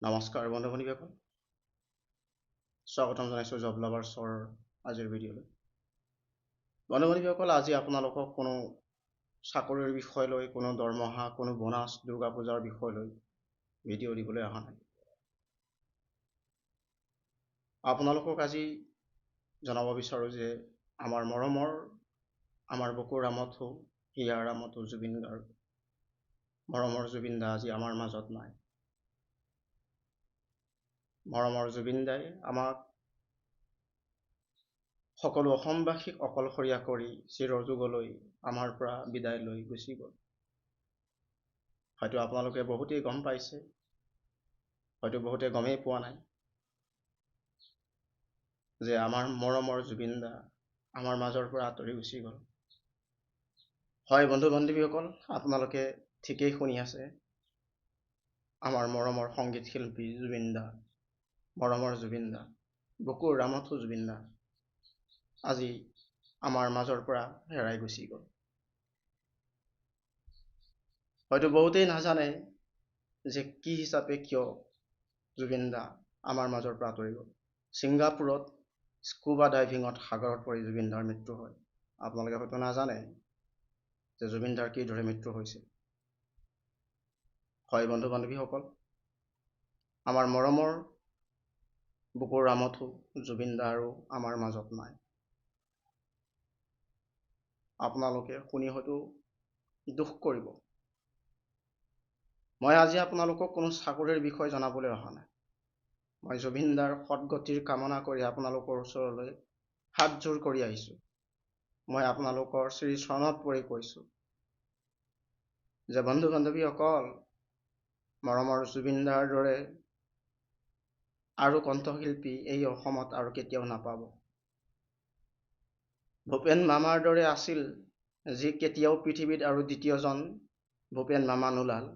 নমস্কাৰ বন্ধু বান্ধৱীসকল, স্বাগতম জনাইছোঁ জব লাভাৰ্ছৰ আজিৰ ভিডিঅ'লৈ। বন্ধু বান্ধৱীসকল, আজি আপোনালোকক কোনো চাকৰিৰ বিষয় লৈ, কোনো দৰমহা, কোনো বোনাছ, দুৰ্গা পূজাৰ বিষয় লৈ ভিডিঅ' দিবলৈ অহা নাই। আপোনালোকক আজি জনাব বিচাৰোঁ যে আমাৰ মৰমৰ, আমাৰ বুকুৰ আমঠু, হিয়াৰ আমঠু জুবিন গাৰ্গ, মৰমৰ জুবিন দা আজি আমাৰ মাজত নাই। মৰমৰ জুবিন দাই আমাক সকলো অসমবাসীক অকলশৰীয়া কৰি চিৰযুগলৈ আমাৰ পৰা বিদায় লৈ গুচি গ'ল। হয়তো আপোনালোকে বহুতেই গম পাইছে, হয়তো বহুতে গমেই পোৱা নাই যে আমাৰ মৰমৰ জুবিন দা আমাৰ মাজৰ পৰা আঁতৰি গুচি গ'ল। হয় বন্ধু বান্ধৱীসকল, আপোনালোকে ঠিকেই শুনি আছে। আমাৰ মৰমৰ সংগীত শিল্পী জুবিন দা, মৰমৰ জুবিন দা, বুকুৰ আমঠু জুবিন দা আজি আমাৰ মাজৰ পৰা হেৰাই গুচি গ'ল। হয়তো বহুতেই নাজানে যে কি হিচাপে কিয় জুবিন দা আমাৰ মাজৰ পৰা আঁতৰি গ'ল। ছিংগাপুৰত স্কুবা ডাইভিঙত সাগৰত পৰি জুবিন দাৰ মৃত্যু হয়। আপোনালোকে হয়তো নাজানে যে জুবিন দাৰ কিদৰে মৃত্যু হৈছিল। হয় বন্ধু বান্ধৱীসকল, আমাৰ মৰমৰ বুকুৰ আমঠু জুবিন দা আৰু আমাৰ মাজত নাই। আপোনালোকে শুনি হয়তো দুখ কৰিব। মই আজি আপোনালোকক কোনো চাকৰিৰ বিষয়ে জনাবলৈ অহা নাই। মই জুবিন দাৰ সদগতিৰ কামনা কৰি আপোনালোকৰ ওচৰলৈ হাতযোৰ কৰি আহিছোঁ। মই আপোনালোকৰ শ্ৰীচৰণত পৰি কৈছোঁ যে বন্ধু বান্ধৱীসকল, মৰমৰ জুবিন দাৰ দৰে আৰু কণ্ঠশিল্পী এই অসমত আৰু কেতিয়াও নাপাব। ভূপেন মামাৰ দৰে আছিল যি কেতিয়াও পৃথিৱীত আৰু দ্বিতীয়জন ভূপেন মামা নোলাল।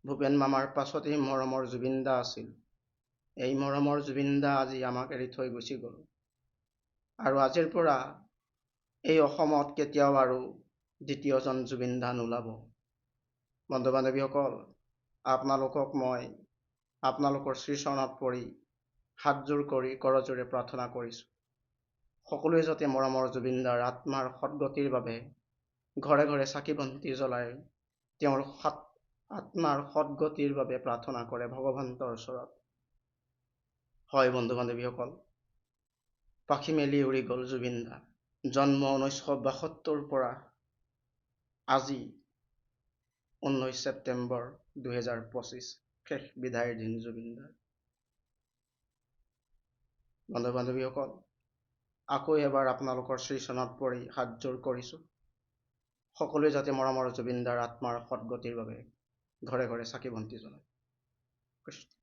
ভূপেন মামাৰ পাছতেই মৰমৰ জুবিন দা আছিল। এই মৰমৰ জুবিন দা আজি আমাক এৰি থৈ গুচি গ'ল। আৰু আজিৰ পৰা এই অসমত কেতিয়াও আৰু দ্বিতীয়জন জুবিন দা নোলাব। বন্ধু বান্ধৱীসকল, আপোনালোকক মই আপোনালোকৰ শ্ৰীচৰণত পৰি হাতযোৰ কৰি কৰজোৰে প্ৰাৰ্থনা কৰিছোঁ। সকলোৱে যাতে মৰমৰ জুবিন দাৰ আত্মাৰ সদগতিৰ বাবে ঘৰে ঘৰে চাকি বন্তি জ্বলাই তেওঁৰ আত্মাৰ সদগতিৰ বাবে প্ৰাৰ্থনা কৰে ভগৱন্তৰ ওচৰত। হয় বন্ধু বান্ধৱীসকল, পাখি মেলি উৰি গ'ল জুবিন দা। জন্ম 1972 পৰা আজি 19 ছেপ্টেম্বৰ 2025, শেষ বিদায়ৰ দিন জুবিন দাৰ। বন্ধু বান্ধৱীসকল, আকৌ এবাৰ আপোনালোকৰ শ্ৰীচৰণত পৰি হাতযোৰ কৰিছোঁ। সকলোৱে যাতে মৰমৰ জুবিন দাৰ আত্মাৰ সদগতিৰ বাবে ঘৰে ঘৰে চাকি বন্তি জ্বলায়। কৃষ্ণ।